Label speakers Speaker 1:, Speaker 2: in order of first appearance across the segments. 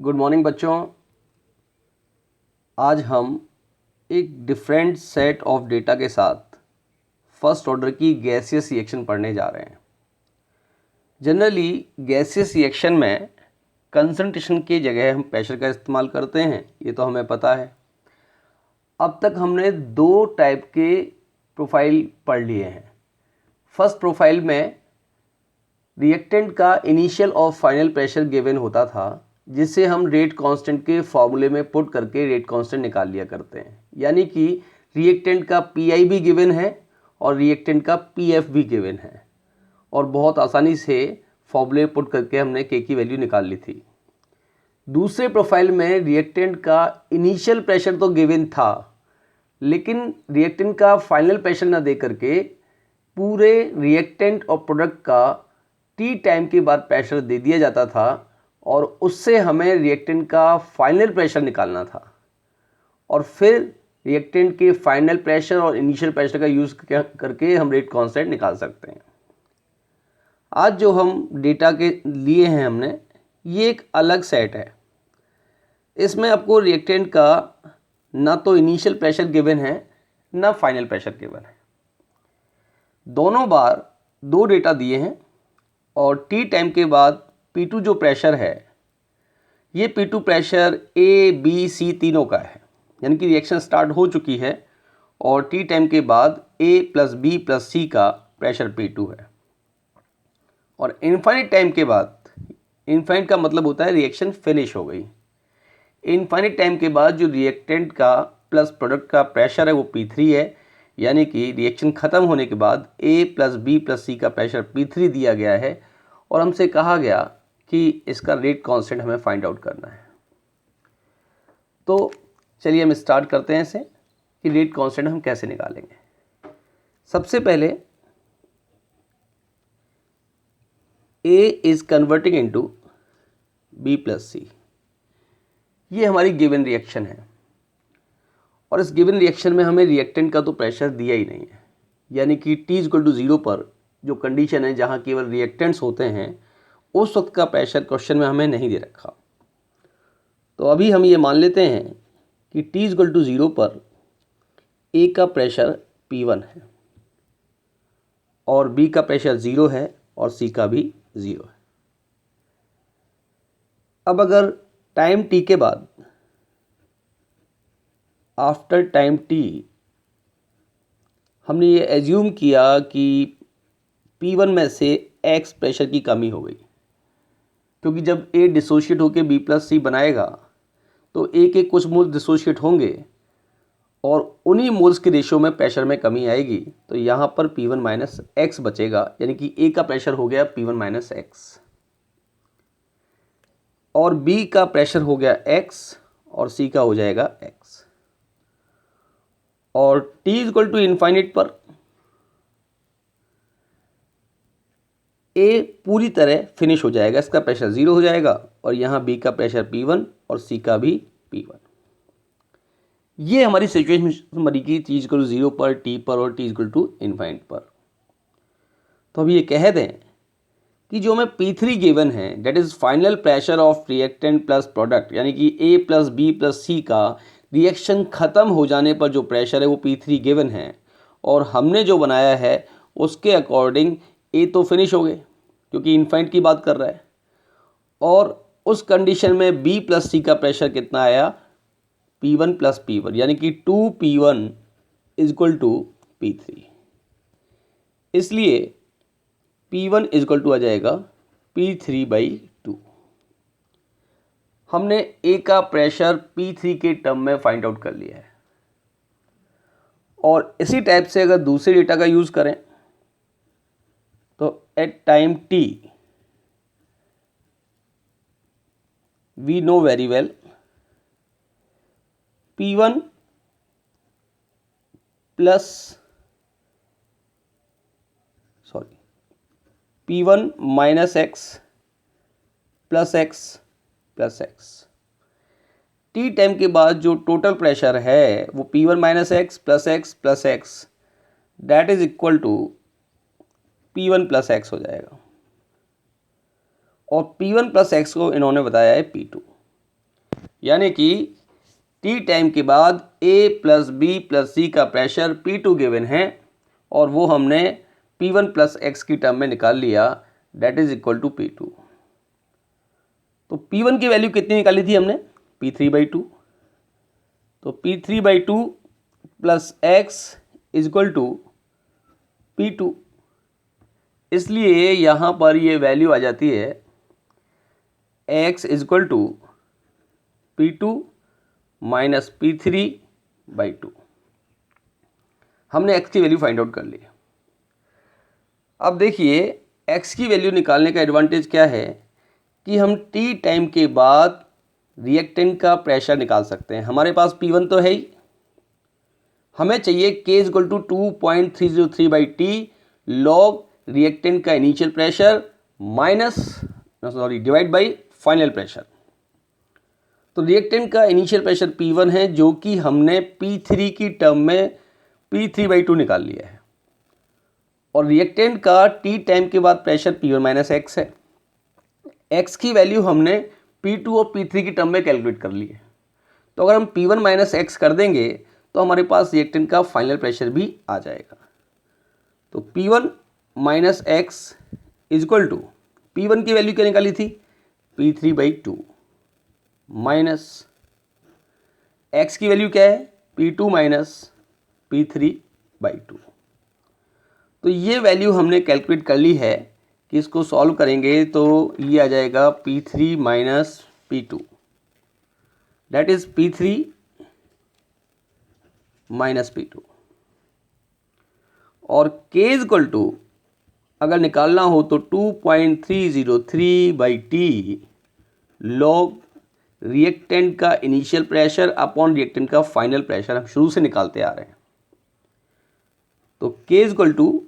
Speaker 1: Good morning बच्चों। आज हम एक डिफरेंट सेट ऑफ डेटा के साथ फर्स्ट ऑर्डर की गैसियस रिएक्शन पढ़ने जा रहे हैं। जनरली गैसियस रिएक्शन में कंसंट्रेशन की जगह हम प्रेशर का इस्तेमाल करते हैं, ये तो हमें पता है। अब तक हमने दो टाइप के प्रोफाइल पढ़ लिए हैं। फर्स्ट प्रोफाइल में रिएक्टेंट का इनिशियल और फाइनल प्रेशर गिवन होता था, जिसे हम रेट कांस्टेंट के फॉर्मूले में पुट करके रेट कांस्टेंट निकाल लिया करते हैं। यानी कि रिएक्टेंट का पीआई भी गिवन है और रिएक्टेंट का पीएफ भी गिवन है, और बहुत आसानी से फॉर्मूले पुट करके हमने के की वैल्यू निकाल ली थी। दूसरे प्रोफाइल में रिएक्टेंट का इनिशियल प्रेशर तो गिवन था, लेकिन रिएक्टेंट का फाइनल प्रेशर ना दे करके पूरे रिएक्टेंट और प्रोडक्ट का टी टाइम के बाद प्रेशर दे दिया जाता था, और उससे हमें रिएक्टेंट का फाइनल प्रेशर निकालना था, और फिर रिएक्टेंट के फाइनल प्रेशर और इनिशियल प्रेशर का यूज़ करके हम रेट कांस्टेंट निकाल सकते हैं। आज जो हम डेटा के लिए हैं हमने, ये एक अलग सेट है। इसमें आपको रिएक्टेंट का ना तो इनिशियल प्रेशर गिवन है ना फाइनल प्रेशर गिवन है। दोनों बार दो डेटा दिए हैं, और टी टाइम के बाद P2 जो प्रेशर है, ये P2 pressure A, B, C तीनों का है। यानी कि रिएक्शन स्टार्ट हो चुकी है और टी टाइम के बाद A plus B plus C का प्रेशर P2 है। और इनफाइनिट टाइम के बाद, इनफाइनिट का मतलब होता है रिएक्शन फिनिश हो गई। इनफाइनिट टाइम के बाद जो रिएक्टेंट का प्लस प्रोडक्ट का प्रेशर है वो P3 है। यानी कि रिएक्शन ख़त्म होने के बाद A plus B plus C का प्रेशर P3 दिया गया है, और हमसे कहा गया कि इसका रेट कांस्टेंट हमें फाइंड आउट करना है। तो चलिए हम स्टार्ट करते हैं इसे कि रेट कांस्टेंट हम कैसे निकालेंगे। सबसे पहले A is converting into B plus C, ये हमारी गिवन रिएक्शन है, और इस गिवन रिएक्शन में हमें रिएक्टेंट का तो प्रेशर दिया ही नहीं है। यानी कि T=0 पर जो कंडीशन है जहाँ केवल रिएक्टेंट्स होते हैं, उस वक्त का प्रेशर क्वेश्चन में हमें नहीं दे रखा। तो अभी हम ये मान लेते हैं कि T=0 पर A का प्रेशर P1 है, और B का प्रेशर 0 है, और C का भी 0 है। अब अगर टाइम T के बाद, आफ्टर टाइम T, हमने ये एज्यूम किया कि P1 में से X प्रेशर की कमी हो गई, क्योंकि जब A डिसोशिएट होकर B प्लस C बनाएगा तो A के कुछ मोल्स डिसोशिएट होंगे, और उन्हीं मोल्स के रेशियो में प्रेशर में कमी आएगी। तो यहाँ पर P1 माइनस एक्स बचेगा, यानी कि A का प्रेशर हो गया P1 माइनस एक्स, और B का प्रेशर हो गया X, और C का हो जाएगा X। और T=इनफाइनिट पर A पूरी तरह फिनिश हो जाएगा, इसका प्रेशर 0 हो जाएगा, और यहाँ B का प्रेशर P1 और C का भी P1। ये हमारी सिचुएशन बनी की T=0 पर, T पर और T=इनफाइनिट पर। तो अब ये कह दें कि जो हमें P3 गिवन है, that is final pressure of reactant plus product, यानी कि A plus B plus C का रिएक्शन ख़त्म हो जाने पर जो प्रेशर है वो P3 गिवन है, और हमने जो बनाया है उसके अकॉर्डिंग A तो फिनिश हो गए, क्योंकि इनफाइनिट की बात कर रहा है, और उस कंडीशन में B प्लस C का प्रेशर कितना आया, P1 प्लस P1, यानी कि 2P1 = P3। इसलिए P1 = आ जाएगा P3/2। हमने A का प्रेशर P3 के टर्म में फाइंड आउट कर लिया है। और इसी टाइप से अगर दूसरे डेटा का यूज़ करें तो at time T we know very well P1 minus x plus x plus x. T time के बाद जो टोटल प्रेशर है वो P1 minus x plus x plus x, that is equal to P1 plus x हो जाएगा, और P1 plus x को इन्होंने बताया है P2। यानी कि टी टाइम के बाद ए प्लस बी प्लस सी का प्रेशर P2 गिवन है और वो हमने P1 प्लस एक्स की टर्म में निकाल लिया, that is equal to P2। तो P1 की वैल्यू कितनी निकाली थी हमने? P3/2। तो P3/2 plus x is equal to P2। इसलिए यहाँ पर ये वैल्यू आ जाती है x is equal to P2 minus P3/2। हमने x की वैल्यू फाइंड आउट कर ली। अब देखिए x की वैल्यू निकालने का एडवांटेज क्या है कि हम t टाइम के बाद रिएक्टेंट का प्रेशर निकाल सकते हैं। हमारे पास P1 तो है ही, हमें चाहिए K is equal to 2.303/T log reactant का initial pressure divide by final pressure. तो रिएक्टेंट का इनिशियल प्रेशर P1 है जो कि हमने P3 की टर्म में P3/2 निकाल लिया है, और रिएक्टेंट का T टाइम के बाद प्रेशर P1 माइनस एक्स है। x की वैल्यू हमने P2 और P3 की टर्म में कैलकुलेट कर ली है। तो अगर हम P1 माइनस एक्स कर देंगे तो हमारे पास रिएक्टेंट का फाइनल प्रेशर भी आ जाएगा। तो P1 minus x is equal to, P1 की वैल्यू क्या निकाली थी? P3/2 माइनस x की वैल्यू क्या है? P2 minus P3/2। तो ये वैल्यू हमने कैलकुलेट कर ली है कि इसको सॉल्व करेंगे तो ये आ जाएगा P3 minus P2, that is P3 minus P2। और K इज इक्वल टू अगर निकालना हो तो 2.303/T लॉग रिएक्टेंट का इनिशियल प्रेशर अपॉन रिएक्टेंट का फाइनल प्रेशर, हम शुरू से निकालते आ रहे हैं। तो K is equal to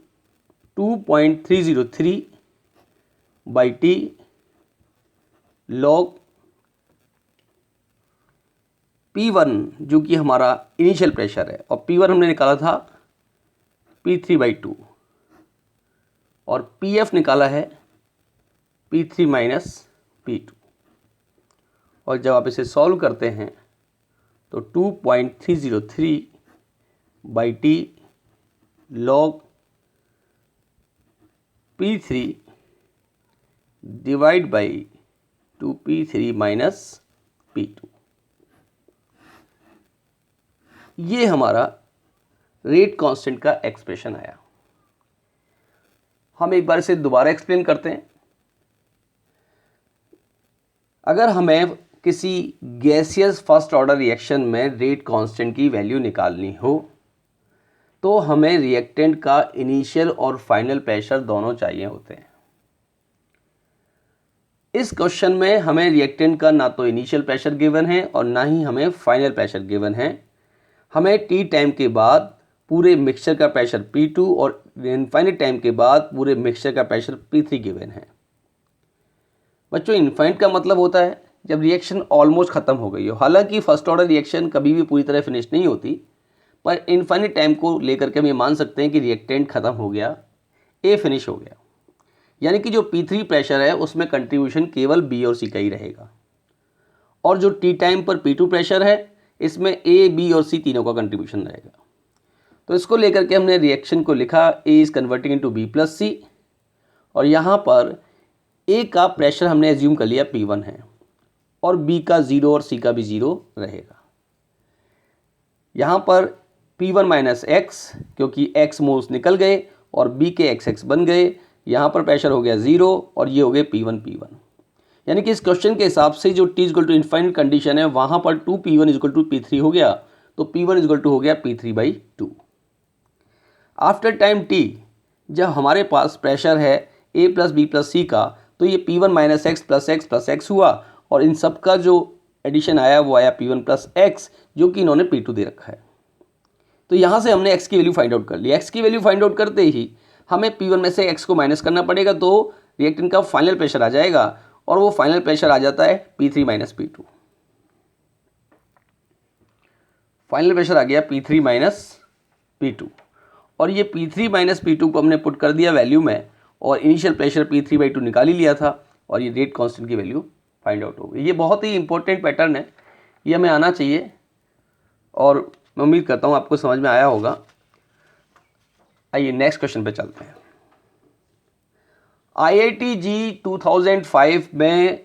Speaker 1: 2.303/T log P1 जो कि हमारा इनिशियल प्रेशर है, और P1 हमने निकाला था P3/2, और PF निकाला है P3 माइनस P2। और जब आप इसे सॉल्व करते हैं तो 2.303/T log P3 divide by 2P3 minus P2, ये हमारा रेट कांस्टेंट का एक्सप्रेशन आया। हम एक बार इसे दोबारा एक्सप्लेन करते हैं। अगर हमें किसी गैसियस फर्स्ट ऑर्डर रिएक्शन में रेट कांस्टेंट की वैल्यू निकालनी हो तो हमें रिएक्टेंट का इनिशियल और फाइनल प्रेशर दोनों चाहिए होते हैं। इस क्वेश्चन में हमें रिएक्टेंट का ना तो इनिशियल प्रेशर गिवन है और ना ही हमें फाइनल प्रेशर गिवन है। हमें टी टाइम के बाद पूरे मिक्सचर का प्रेशर P2 और इनफाइनाइट टाइम के बाद पूरे मिक्सचर का प्रेशर P3 गिवन है। बच्चों, इनफाइनाइट का मतलब होता है जब रिएक्शन ऑलमोस्ट ख़त्म हो गई हो। हालांकि फर्स्ट ऑर्डर रिएक्शन कभी भी पूरी तरह फिनिश नहीं होती, पर इनफाइनाइट टाइम को लेकर के हम ये मान सकते हैं कि रिएक्टेंट ख़त्म हो गया, ए फिनिश हो गया। यानी कि जो P3 प्रेशर है उसमें कंट्रीब्यूशन केवल B और C का ही रहेगा, और जो टी टाइम पर P2 प्रेशर है इसमें A, B और C तीनों का कंट्रीब्यूशन रहेगा। तो इसको लेकर के हमने रिएक्शन को लिखा A is converting into B plus C, और यहाँ पर A का प्रेशर हमने एज्यूम कर लिया P1 है, और B का 0 और C का भी 0 रहेगा। यहाँ पर P1 माइनस एक्स, क्योंकि x मोल्स निकल गए और B के x बन गए, यहाँ पर प्रेशर हो गया 0 और ये हो गए P1। यानी कि इस क्वेश्चन के हिसाब से जो T equal to infinite condition है वहाँ पर 2P1 इक्वल टू P3 हो गया, तो P1 इक्वल टू हो गया P3/2। आफ्टर टाइम T जब हमारे पास प्रेशर है A plus B plus C का, तो ये P1 minus x plus x plus x हुआ, और इन सब का जो एडिशन आया वो आया P1 प्लस एक्स, जो कि इन्होंने P2 दे रखा है। तो यहाँ से हमने x की वैल्यू फाइंड आउट कर ली। x की वैल्यू फाइंड आउट करते ही हमें P1 में से x को माइनस करना पड़ेगा, तो रिएक्टेंट का फाइनल प्रेशर आ जाएगा, और वो फाइनल प्रेशर आ जाता है P3 minus P2। Final pressure आ गया P3 माइनस P2, और ये P3 माइनस P2 को हमने पुट कर दिया वैल्यू में, और इनिशियल प्रेशर P3/2 निकाल ही लिया था, और ये रेट कांस्टेंट की वैल्यू फाइंड आउट हो गई। ये बहुत ही इंपॉर्टेंट पैटर्न है ये हमें आना चाहिए और मैं उम्मीद करता हूँ आपको समझ में आया होगा। आइए नेक्स्ट क्वेश्चन पे चलते हैं। IIT जी 2005 में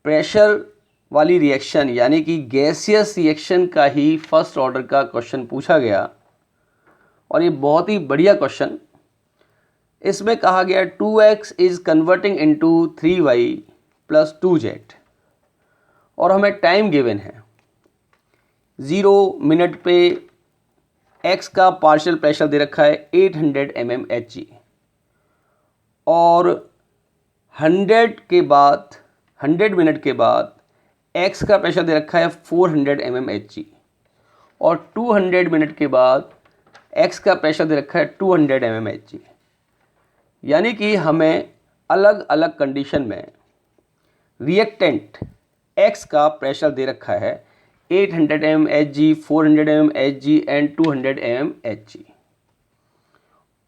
Speaker 1: प्रेशर वाली रिएक्शन यानी कि गैसियस रिएक्शन का ही फर्स्ट ऑर्डर का क्वेश्चन पूछा गया और ये बहुत ही बढ़िया क्वेश्चन। इसमें कहा गया 2x is converting into 3y plus 2z और हमें टाइम गिवन है 0 मिनट पे x का पार्शियल प्रेशर दे रखा है 800 mmHg और 100 मिनट के बाद x का प्रेशर दे रखा है 400 mmHg और 200 मिनट के बाद x का प्रेशर दे रखा है 200 mmHg। यानी कि हमें अलग अलग कंडीशन में रिएक्टेंट x का प्रेशर दे रखा है 800 mmHg, 400 mmHg एंड 200 mmHg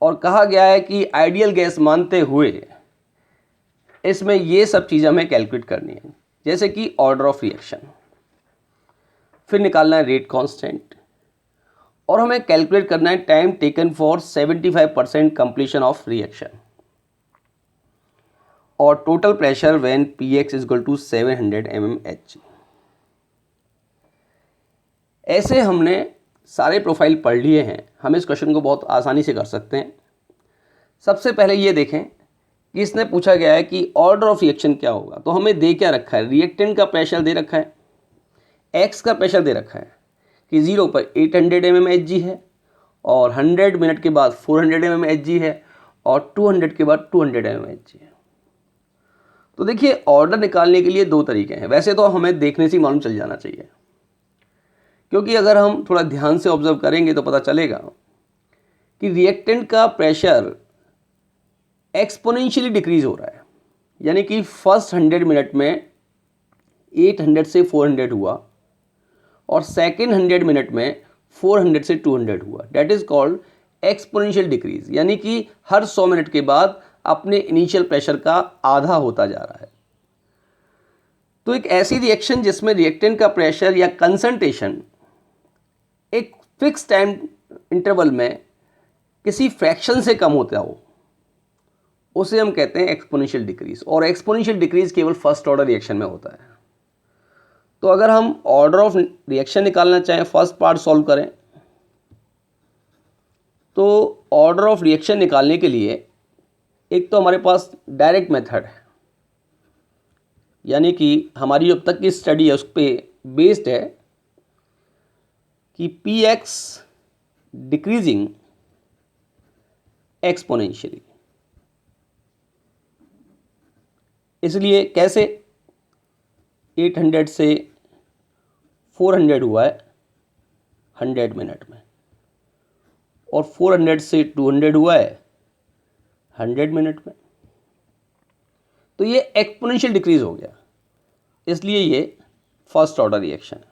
Speaker 1: और कहा गया है कि आइडियल गैस मानते हुए इसमें ये सब चीज़ें हमें कैलकुलेट करनी है, जैसे कि ऑर्डर ऑफ रिएक्शन, फिर निकालना है रेट कांस्टेंट और हमें कैलकुलेट करना है time taken for 75% completion of reaction और total pressure when Px is equal to 700 mmHg। ऐसे हमने सारे प्रोफाइल पढ़ लिए हैं, हम इस क्वेश्चन को बहुत आसानी से कर सकते हैं। सबसे पहले ये देखें कि इसने पूछा गया है कि ऑर्डर ऑफ रिएक्शन क्या होगा, तो हमें दे क्या रखा है, रिएक्टेंट का प्रेशर दे रखा है, एक्स का प्रेशर दे रखा है कि 0 पर 800 mmHg है और 100 मिनट के बाद 400 mmHg है और 200 के बाद 200 mmHg है। तो देखिए ऑर्डर निकालने के लिए दो तरीके हैं, वैसे तो हमें देखने से ही मालूम चल जाना चाहिए, क्योंकि अगर हम थोड़ा ध्यान से ऑब्जर्व करेंगे तो पता चलेगा कि रिएक्टेंट का प्रेशर एक्सपोनेंशियली डिक्रीज हो रहा है। यानी कि फर्स्ट 100 मिनट में 800 से 400 हुआ और सेकेंड 100 मिनट में 400 से 200 हुआ। That is called exponential decrease, यानी कि हर 100 मिनट के बाद अपने इनिशियल प्रेशर का आधा होता जा रहा है। तो एक ऐसी रिएक्शन जिसमें रिएक्टेंट का प्रेशर या कंसंट्रेशन एक फिक्स टाइम इंटरवल में किसी फ्रैक्शन से कम होता हो, उसे हम कहते हैं एक्सपोनेंशियल डिक्रीज और एक्सपोनेंशियल डिक्रीज केवल फर्स्ट ऑर्डर रिएक्शन में होता है। तो अगर हम ऑर्डर ऑफ रिएक्शन निकालना चाहें, फर्स्ट पार्ट सॉल्व करें, तो ऑर्डर ऑफ रिएक्शन निकालने के लिए एक तो हमारे पास डायरेक्ट मेथड है, यानी कि हमारी अब तक की स्टडी है उस पर बेस्ड है कि Px डिक्रीजिंग एक्सपोनेंशियली। इसलिए कैसे 800 से 400 हुआ है 100 मिनट में और 400 से 200 हुआ है 100 मिनट में, तो ये एक्सपोनेंशियल डिक्रीज हो गया, इसलिए ये फर्स्ट ऑर्डर रिएक्शन है।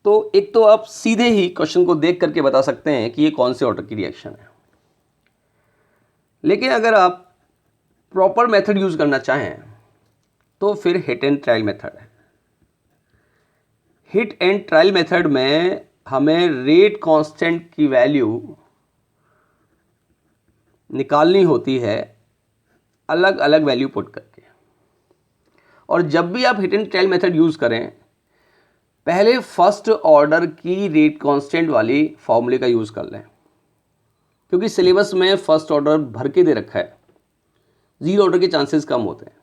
Speaker 1: तो एक तो आप सीधे ही क्वेश्चन को देख करके बता सकते हैं कि ये कौन से ऑर्डर की रिएक्शन है, लेकिन अगर आप प्रॉपर मेथड यूज करना चाहें तो फिर हिट एंड ट्रायल मेथड है। हिट एंड ट्रायल मेथड में हमें रेट कांस्टेंट की वैल्यू निकालनी होती है अलग अलग वैल्यू पुट करके, और जब भी आप hit and trial method use करें पहले फर्स्ट ऑर्डर की रेट कांस्टेंट वाली फॉर्मूले का यूज कर लें, क्योंकि सिलेबस में फर्स्ट ऑर्डर भर के दे रखा है, जीरो ऑर्डर के चांसेस कम होते हैं।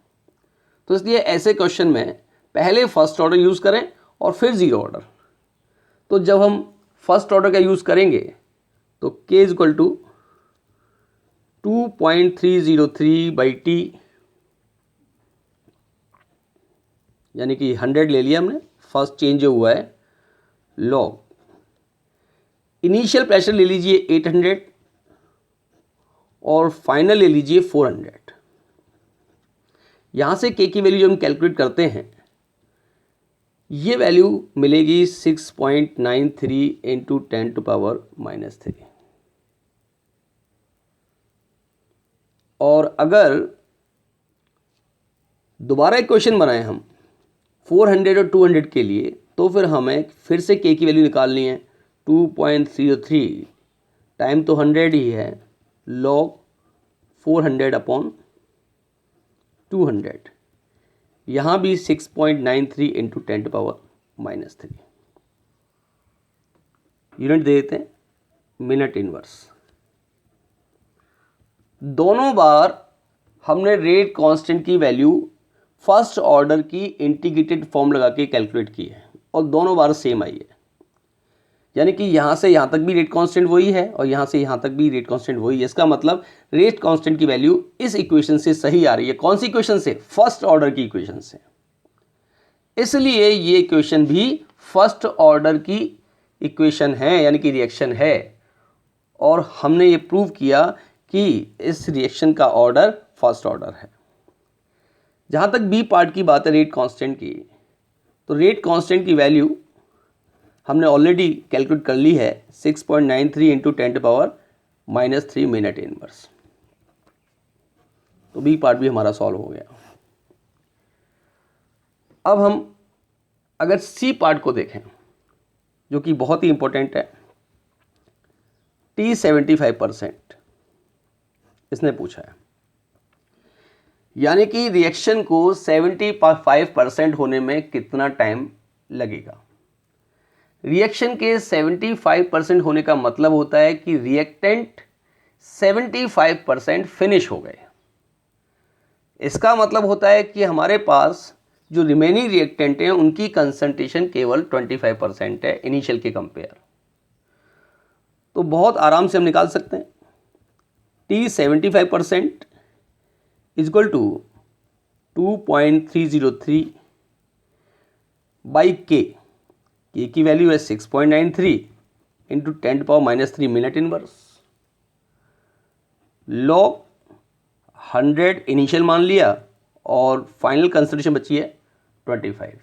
Speaker 1: तो इसलिए ऐसे क्वेश्चन में पहले फर्स्ट ऑर्डर यूज करें और फिर जीरो ऑर्डर। तो जब हम फर्स्ट ऑर्डर का यूज करेंगे तो k is equal to 2.303/t, यानी कि 100 ले लिया हमने, फर्स्ट चेंज जो हुआ है लॉग, इनिशियल प्रेशर ले लीजिए 800 और फाइनल ले लीजिए 400। यहां से k की वैल्यू जो हम कैलकुलेट करते हैं ये वैल्यू मिलेगी 6.93 इंटू 10⁻³ और अगर दोबारा एक क्वेश्चन बनाए हम 400 और 200 के लिए, तो फिर हमें फिर से के की वैल्यू निकालनी है। 2.03 टाइम तो 100 ही है, log 400 अपॉन 200, यहाँ भी 6.93 इंटू 10⁻³ यूनिट दे देते हैं मिनट इनवर्स। दोनों बार हमने रेट कांस्टेंट की वैल्यू फर्स्ट ऑर्डर की इंटीग्रेटेड फॉर्म लगा के कैलकुलेट की है और दोनों बार सेम आई है, यानी कि यहाँ से यहाँ तक भी रेट कांस्टेंट वही है और यहाँ से यहाँ तक भी रेट कांस्टेंट वही है। इसका मतलब रेट कांस्टेंट की वैल्यू इस इक्वेशन से सही आ रही है। कौन सी इक्वेशन से? फर्स्ट ऑर्डर की इक्वेशन से। इसलिए ये इक्वेशन भी फर्स्ट ऑर्डर की इक्वेशन है, यानी कि रिएक्शन है, और हमने ये प्रूव किया कि इस रिएक्शन का ऑर्डर फर्स्ट ऑर्डर है। जहाँ तक बी पार्ट की बात है रेट कांस्टेंट की, तो रेट कांस्टेंट की वैल्यू हमने ऑलरेडी कैलकुलेट कर ली है 6.93 इंटू 10⁻³ मिनट इनवर्स। तो बी पार्ट भी हमारा सॉल्व हो गया। अब हम अगर सी पार्ट को देखें, जो कि बहुत ही इंपॉर्टेंट है, T75% इसने पूछा है, यानी कि रिएक्शन को 75% होने में कितना टाइम लगेगा। रिएक्शन के 75% होने का मतलब होता है कि रिएक्टेंट 75% फिनिश हो गए। इसका मतलब होता है कि हमारे पास जो रिमेनिंग रिएक्टेंट हैं उनकी कंसंट्रेशन केवल 25% है इनिशियल के कंपेयर। तो बहुत आराम से हम निकाल सकते हैं T75% इक्वल टू 2.303 बाई के की वैल्यू है 6.93 into 10⁻³ minute inverse, log 100 initial मान लिया और फाइनल कंसंट्रेशन बची है 25।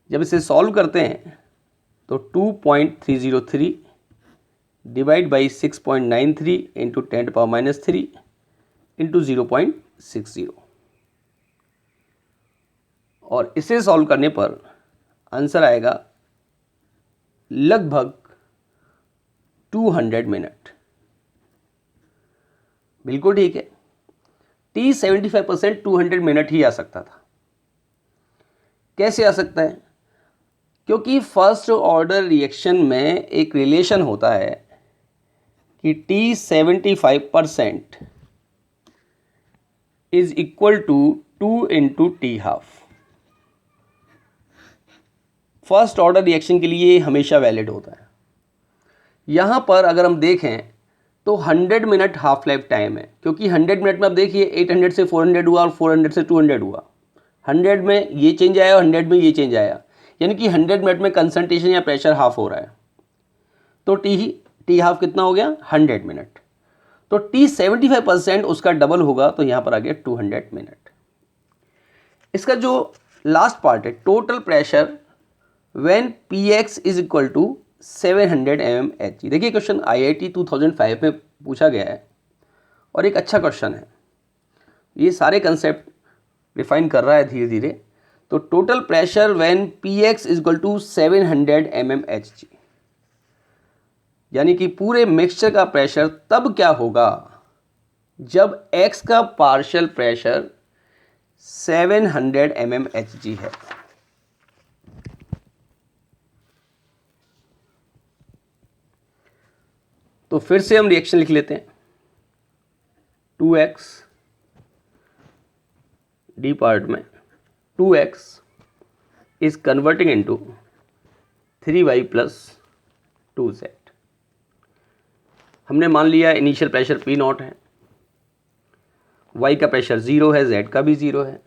Speaker 1: जब इसे सॉल्व करते हैं तो 2.303 डिवाइड बाई 6.93 इंटू 10⁻³ इंटू 0.60, और इसे सॉल्व करने पर आंसर आएगा लगभग 200 मिनट। बिल्कुल ठीक है, T75% 200 मिनट ही आ सकता था। कैसे आ सकता है? क्योंकि फर्स्ट ऑर्डर रिएक्शन में एक रिलेशन होता है कि T75% is equal to 2 into T half. First order reaction के लिए हमेशा वैलिड होता है। यहाँ पर अगर हम देखें तो 100 मिनट हाफ लाइफ टाइम है, क्योंकि 100 मिनट में अब देखिए 800 से 400 हुआ और 400 से 200 हुआ, 100 में ये चेंज आया और 100 में ये चेंज आया, यानी कि 100 मिनट में कंसंट्रेशन या प्रेशर हाफ हो रहा है। तो टी हाफ कितना हो गया? 100 मिनट। तो T75% उसका डबल होगा, तो यहाँ पर आ गया 200 मिनट। इसका जो लास्ट पार्ट है, total pressure when Px is equal to 700 mmHg। देखिए क्वेश्चन IIT 2005 में पूछा गया है और एक अच्छा क्वेश्चन है। ये सारे कंसेप्ट रिफाइन कर रहा है धीरे धीरे। तो total pressure when Px is equal to 700 mmHg, यानी कि पूरे मिक्सचर का प्रेशर तब क्या होगा जब x का पार्शियल प्रेशर 700 mmHg है। तो फिर से हम रिएक्शन लिख लेते हैं। 2x डी पार्ट में 2x is converting into 3y plus 2z। हमने मान लिया इनिशियल प्रेशर P नॉट है, y का प्रेशर 0 है, z का भी 0 है।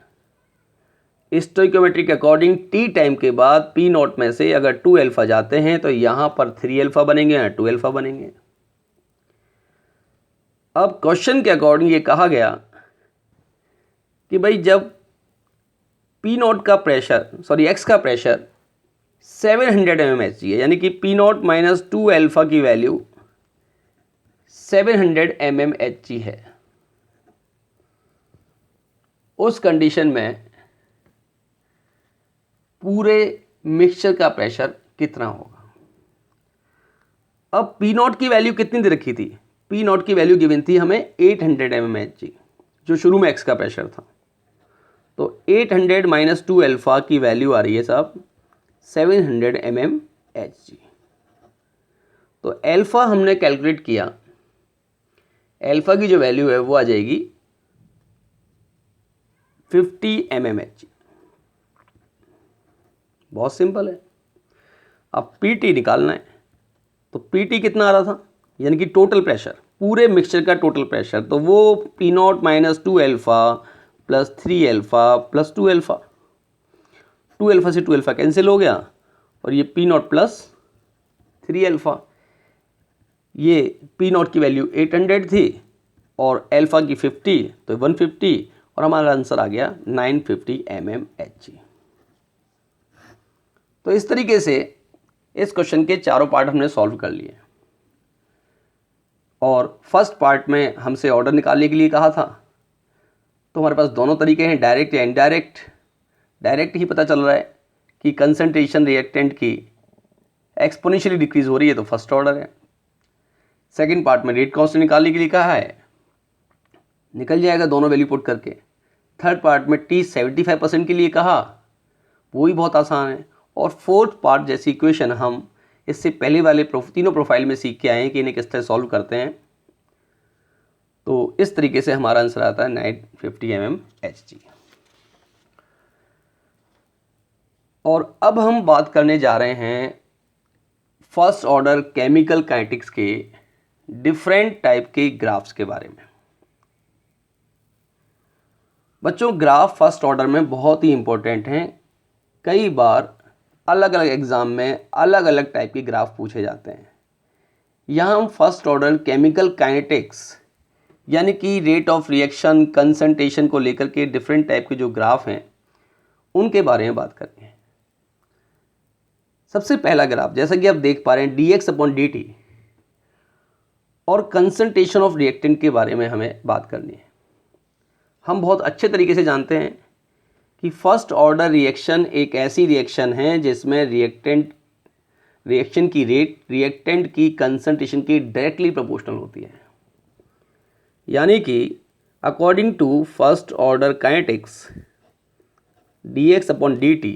Speaker 1: स्टोइकोमेट्री के अकॉर्डिंग t टाइम के बाद P नॉट में से अगर 2 अल्फा जाते हैं तो यहाँ पर 3 अल्फा बनेंगे या 2 अल्फा बनेंगे। अब क्वेश्चन के अकॉर्डिंग ये कहा गया कि भाई जब P नॉट का प्रेशर x का प्रेशर 700 mmHg है, यानी कि P नॉट माइनस 2 अल्फा की वैल्यू 700 mmHg है, उस कंडीशन में पूरे मिक्सचर का प्रेशर कितना होगा। अब पी नॉट की वैल्यू कितनी दे रखी थी, पी नॉट की वैल्यू गिवन थी हमें 800 mmHg, जो शुरू में एक्स का प्रेशर था। तो 800 माइनस 2 अल्फा की वैल्यू आ रही है साहब 700 mmHg। तो अल्फा हमने कैलकुलेट किया, अल्फा की जो वैल्यू है वो आ जाएगी 50 mmHg। बहुत सिंपल है। अब पीटी निकालना है, तो पीटी कितना आ रहा था, यानी कि टोटल प्रेशर, पूरे मिक्सचर का टोटल प्रेशर, तो वो P not minus 2 alpha plus 3 alpha plus 2 alpha. 2 alpha से 2 अल्फा कैंसिल हो गया और ये पी नॉट प्लस 3 अल्फा। ये पी नॉट की वैल्यू 800 थी और अल्फा की 50, तो 150, और हमारा आंसर आ गया 950 mmHg। तो इस तरीके से इस क्वेश्चन के चारों पार्ट हमने सॉल्व कर लिए। और फर्स्ट पार्ट में हमसे ऑर्डर निकालने के लिए कहा था, तो हमारे पास दोनों तरीके हैं, डायरेक्ट या इनडायरेक्ट। डायरेक्ट ही पता चल रहा है कि कंसंट्रेशन रिएक्टेंट की एक्सपोनेंशियली डिक्रीज हो रही है, तो फर्स्ट ऑर्डर है। सेकंड पार्ट में रेट कांस्टेंट निकालने के लिए कहा है, निकल जाएगा दोनों वैल्यू पुट करके। थर्ड पार्ट में टी 75% के लिए कहा, वो भी बहुत आसान है। और फोर्थ पार्ट जैसी इक्वेशन हम इससे पहले वाले तीनों प्रोफाइल में सीख के आए हैं कि इन्हें किस तरह सॉल्व करते हैं। तो इस तरीके से हमारा आंसर आता है 950 mmHg। और अब हम बात करने जा रहे हैं फर्स्ट ऑर्डर केमिकल काइनेटिक्स के डिफरेंट टाइप के ग्राफ्स के बारे में। बच्चों, ग्राफ फर्स्ट ऑर्डर में बहुत ही इंपॉर्टेंट हैं। कई बार अलग अलग एग्जाम में अलग अलग टाइप के ग्राफ पूछे जाते हैं। यहाँ हम फर्स्ट ऑर्डर केमिकल काइनेटिक्स यानी कि रेट ऑफ रिएक्शन, कंसंट्रेशन को लेकर के डिफरेंट टाइप के जो ग्राफ हैं उनके बारे में बात करते हैं। सबसे पहला ग्राफ जैसा कि आप देख पा रहे हैं dx/dt और कंसंट्रेशन ऑफ रिएक्टेंट के बारे में हमें बात करनी है। हम बहुत अच्छे तरीके से जानते हैं कि फर्स्ट ऑर्डर रिएक्शन एक ऐसी रिएक्शन है जिसमें रिएक्शन की रेट रिएक्टेंट की कंसंट्रेशन की डायरेक्टली प्रोपोर्शनल होती है। यानी कि according to first order kinetics dx/dt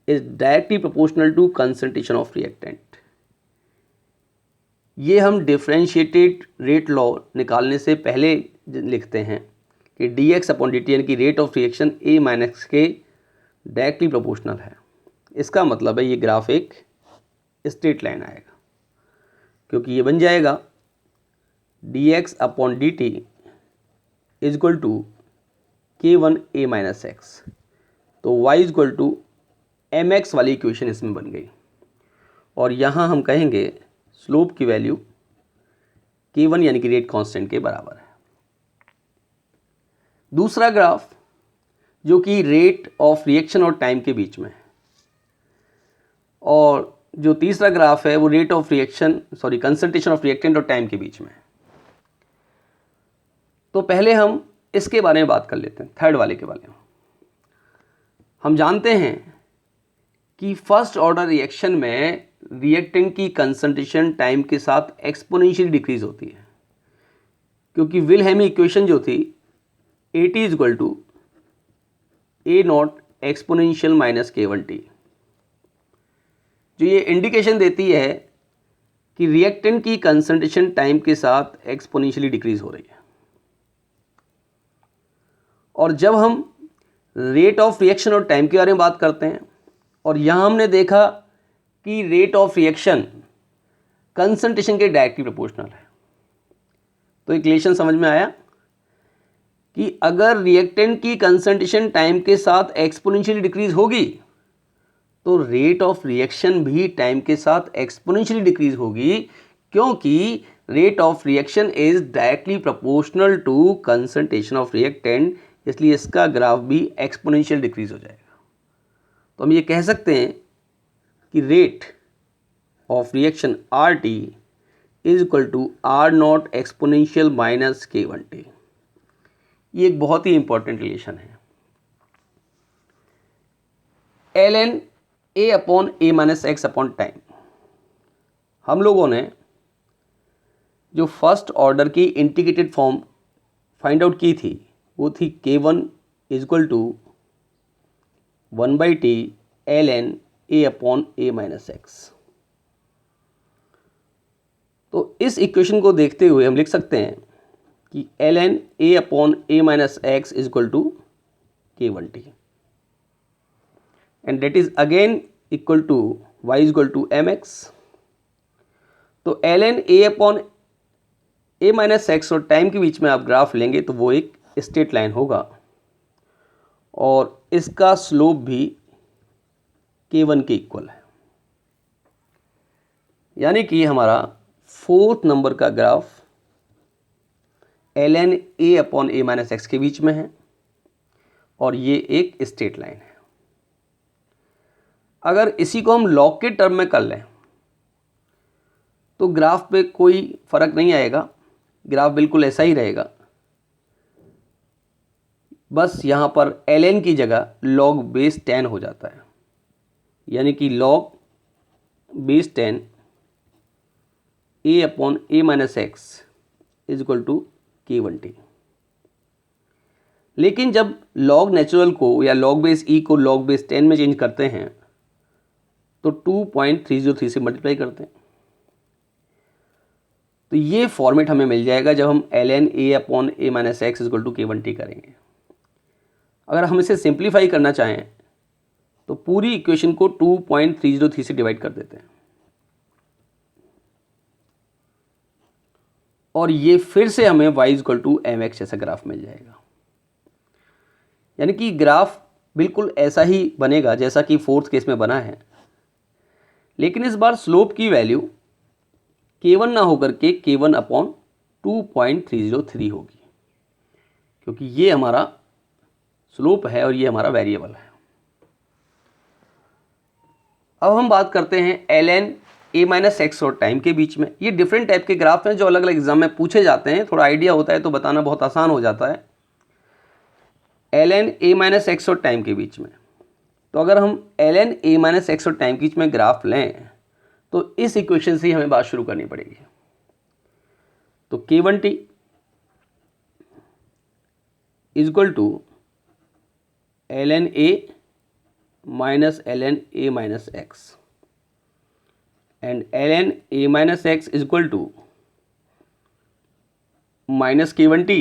Speaker 1: is directly proportional to concentration of reactant. ये हम डिफरेंशिएटेड रेट लॉ निकालने से पहले लिखते हैं कि dx/dt यानी कि rate of reaction a minus के डायरेक्टली प्रोपोर्शनल है। इसका मतलब है ये ग्राफ एक स्ट्रेट लाइन आएगा, क्योंकि ये बन जाएगा dx/dt is equal to k1a minus x. तो y is equal to mx वाली इक्वेशन इसमें बन गई। और यहाँ हम कहेंगे स्लोप की वैल्यू k1 यानी कि रेट कांस्टेंट के बराबर है। दूसरा ग्राफ जो कि रेट ऑफ रिएक्शन और टाइम के बीच में है, और जो तीसरा ग्राफ है वो rate of reaction concentration of reactant और टाइम के बीच में है। तो पहले हम इसके बारे में बात कर लेते हैं, थर्ड वाले के बारे में। हम जानते हैं कि फर्स्ट ऑर्डर रिएक्शन में रिएक्टेंट की कंसंट्रेशन टाइम के साथ एक्सपोनेंशियली डिक्रीज होती है, क्योंकि विलहेमी इक्वेशन जो थी AT is equal to A0 exponential minus k1t, जो ये इंडिकेशन देती है कि रिएक्टेंट की कंसंट्रेशन टाइम के साथ एक्सपोनेंशियली डिक्रीज हो रही है। और जब हम रेट ऑफ रिएक्शन और टाइम के बारे में बात करते हैं, और यहाँ हमने देखा कि रेट ऑफ रिएक्शन कंसंट्रेशन के डायरेक्टली प्रोपोर्शनल है, तो एक रिलेशन समझ में आया कि अगर रिएक्टेंट की कंसंट्रेशन टाइम के साथ एक्सपोनेंशियली डिक्रीज होगी तो रेट ऑफ रिएक्शन भी टाइम के साथ एक्सपोनेंशियली डिक्रीज होगी, क्योंकि rate of reaction is directly proportional to concentration of reactant, इसलिए इसका ग्राफ भी एक्सपोनेंशियल डिक्रीज हो जाएगा। तो हम ये कह सकते हैं कि rate of reaction RT is equal to R0 exponential minus k1t। ये एक बहुत ही इंपॉर्टेंट रिलेशन है। ln a upon a minus x upon time, हम लोगों ने जो फर्स्ट ऑर्डर की इंटीग्रेटेड फॉर्म फाइंड आउट की थी वो थी k1 is equal to 1/t ln a upon a minus x. तो इस इक्वेशन को देखते हुए हम लिख सकते हैं कि ln a upon a minus x is equal to k1t and that is again equal to y is equal to mx। तो ln a upon a minus x और टाइम के बीच में आप ग्राफ लेंगे तो वो एक स्ट्रेट लाइन होगा और इसका स्लोप भी k1 के इक्वल है, यानी कि हमारा फोर्थ नंबर का graph ln a upon a minus x के बीच में है और ये एक स्ट्रेट लाइन है। अगर इसी को हम लॉग के टर्म में कर लें तो ग्राफ पे कोई फर्क नहीं आएगा, ग्राफ बिल्कुल ऐसा ही रहेगा, बस यहाँ पर ln की जगह log बेस 10 हो जाता है, यानी कि log base 10 a upon a minus x is equal to k1t। लेकिन जब log नेचुरल को या log बेस e को log बेस 10 में चेंज करते हैं तो 2.303 से मल्टीप्लाई करते हैं, तो ये फॉर्मेट हमें मिल जाएगा जब हम ln a upon a minus x equal to k1t करेंगे। अगर हम इसे सिंप्लीफाई करना चाहें तो पूरी इक्वेशन को 2.303 से डिवाइड कर देते हैं और ये फिर से हमें y इक्वल टू mx जैसा ग्राफ मिल जाएगा, यानी कि ग्राफ बिल्कुल ऐसा ही बनेगा जैसा कि फोर्थ केस में बना है, लेकिन इस बार स्लोप की वैल्यू k1 ना होकर के k1 अपॉन 2.303 होगी, क्योंकि ये हमारा स्लोप है और ये हमारा वेरिएबल है। अब हम बात करते हैं ln a माइनस एक्स और टाइम के बीच में। ये डिफरेंट टाइप के ग्राफ हैं जो अलग अलग एग्जाम में पूछे जाते हैं, थोड़ा आइडिया होता है तो बताना बहुत आसान हो जाता है। ln a माइनस एक्स और टाइम के बीच में, तो अगर हम ln a माइनस एक्स और टाइम के बीच में ग्राफ लें तो इस इक्वेशन से ही हमें बात शुरू करनी पड़ेगी। तो k1t is equal to ln a minus ln a minus x and ln a minus x is equal to minus k1t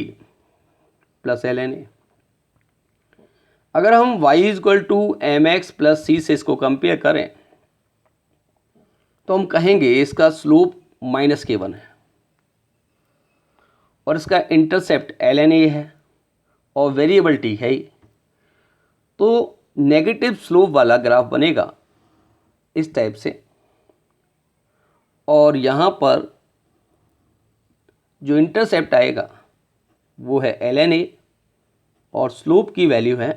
Speaker 1: plus ln a। अगर हम y is equal to mx plus c से इसको compare करें तो हम कहेंगे इसका slope minus k1 है और इसका इंटरसेप्ट ln a है और वेरिएबल t है ही, तो नेगेटिव स्लोप वाला ग्राफ बनेगा इस टाइप से और यहाँ पर जो इंटरसेप्ट आएगा वो है ln a और स्लोप की वैल्यू है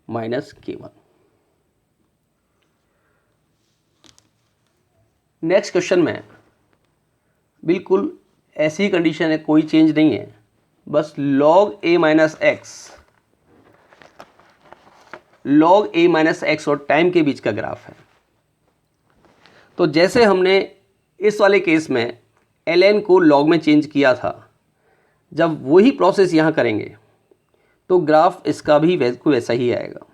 Speaker 1: माइनस k1। नेक्स्ट क्वेश्चन में बिल्कुल ऐसी ही कंडीशन है, कोई चेंज नहीं है, बस log a माइनस एक्स और टाइम के बीच का ग्राफ है। तो जैसे हमने इस वाले केस में ln को log में चेंज किया था, जब वही प्रोसेस यहाँ करेंगे तो ग्राफ इसका भी वैसा ही आएगा।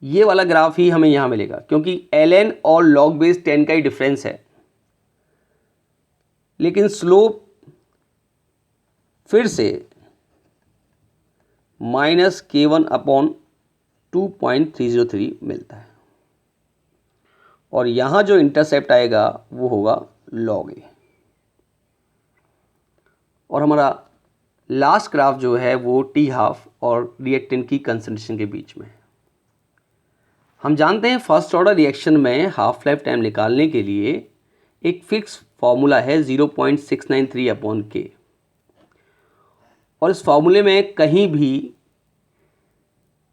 Speaker 1: ये वाला ग्राफ ही हमें यहाँ मिलेगा क्योंकि ln और log बेस 10 का ही डिफरेंस है, लेकिन स्लोप फिर से माइनस k1 अपॉन 2.303 मिलता है और यहाँ जो इंटरसेप्ट आएगा वो होगा log a। और हमारा लास्ट ग्राफ जो है वो t हाफ और रिएक्टेंट की कंसंट्रेशन के बीच में है। हम जानते हैं फर्स्ट ऑर्डर रिएक्शन में हाफ लाइफ टाइम निकालने के लिए एक फिक्स फार्मूला है 0.693 अपॉन k, और इस फार्मूले में कहीं भी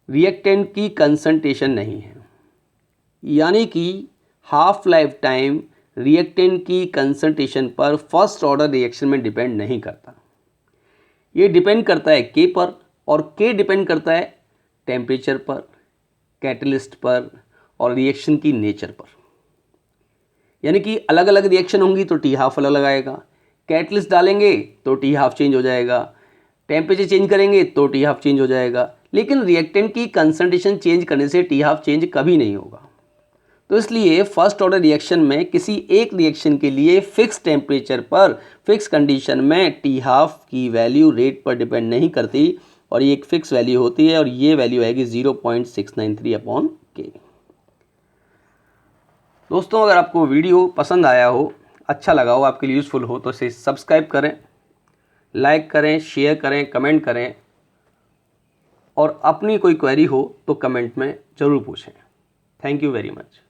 Speaker 1: रिएक्टेंट की कंसंट्रेशन नहीं है, यानी कि हाफ लाइफ टाइम रिएक्टेंट की कंसंट्रेशन पर फर्स्ट ऑर्डर रिएक्शन में डिपेंड नहीं करता। ये डिपेंड करता है के पर, और के डिपेंड करता है टेम्परेचर पर, कैटलिस्ट पर और रिएक्शन की नेचर पर। यानी कि अलग अलग रिएक्शन होंगी तो टी हाफ अलग आएगा, कैटलिस्ट डालेंगे तो टी हाफ चेंज हो जाएगा, टेम्परेचर चेंज करेंगे तो टी हाफ चेंज हो जाएगा, लेकिन रिएक्टेंट की कंसंट्रेशन चेंज करने से टी हाफ चेंज कभी नहीं होगा। तो इसलिए फर्स्ट ऑर्डर रिएक्शन में किसी एक रिएक्शन के लिए फिक्स टेम्परेचर पर फिक्स कंडीशन में टी हाफ की वैल्यू रेट पर डिपेंड नहीं करती, और ये एक फिक्स वैल्यू होती है, और ये वैल्यू आएगी 0.693/K। दोस्तों, अगर आपको वीडियो पसंद आया हो, अच्छा लगा हो, आपके लिए यूज़फुल हो, तो इसे सब्सक्राइब करें, लाइक करें, शेयर करें, कमेंट करें, और अपनी कोई क्वेरी हो तो कमेंट में ज़रूर पूछें। Thank you very much.